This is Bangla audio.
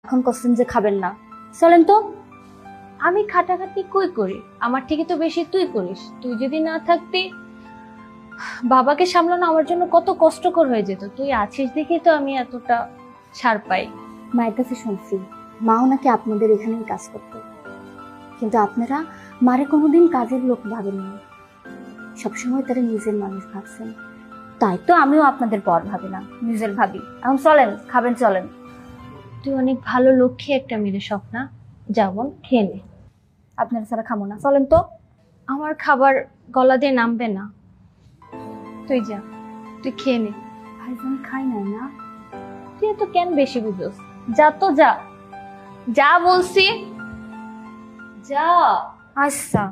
এখন করছেন যে খাবেন না, চলেন তো। আমি খাটাখাটি কই করি? আমার থেকে তো বেশি তুই করিস। তুই যদি না থাকতি, বাবাকে সামলানো আমার জন্য কত কষ্টকর হয়ে যেত। তুই আছিস দেখেই তো আমি এতটা ছাড় পাই। মায়ের কাছে শুনছি মাও নাকি আপনাদের এখানেই কাজ করতো, কিন্তু আপনারা মারে কোনোদিন কাজের লোক ভাবেননি, সবসময় তারা নিজের মানুষ ভাবছেন। তাই তো আমিও আপনাদের পর ভাবি না, নিজের ভাবি। এখন চলেন, খাবেন, চলেন। তুই অনেক ভালো লক্ষ্মী একটা মেয়ে স্বপ্না। যাবন খেয়ে নে। আপনারা ছাড়া খামো না, চলেন তো। আমার খাবার গলা দিয়ে নামবে না। তুই যা, তুই খেয়ে নে। ভাইজান খাই নাই না। তুই এত কেন বেশি বুঝোস? যা তো যা, যা বলছি, যা। আচ্ছা।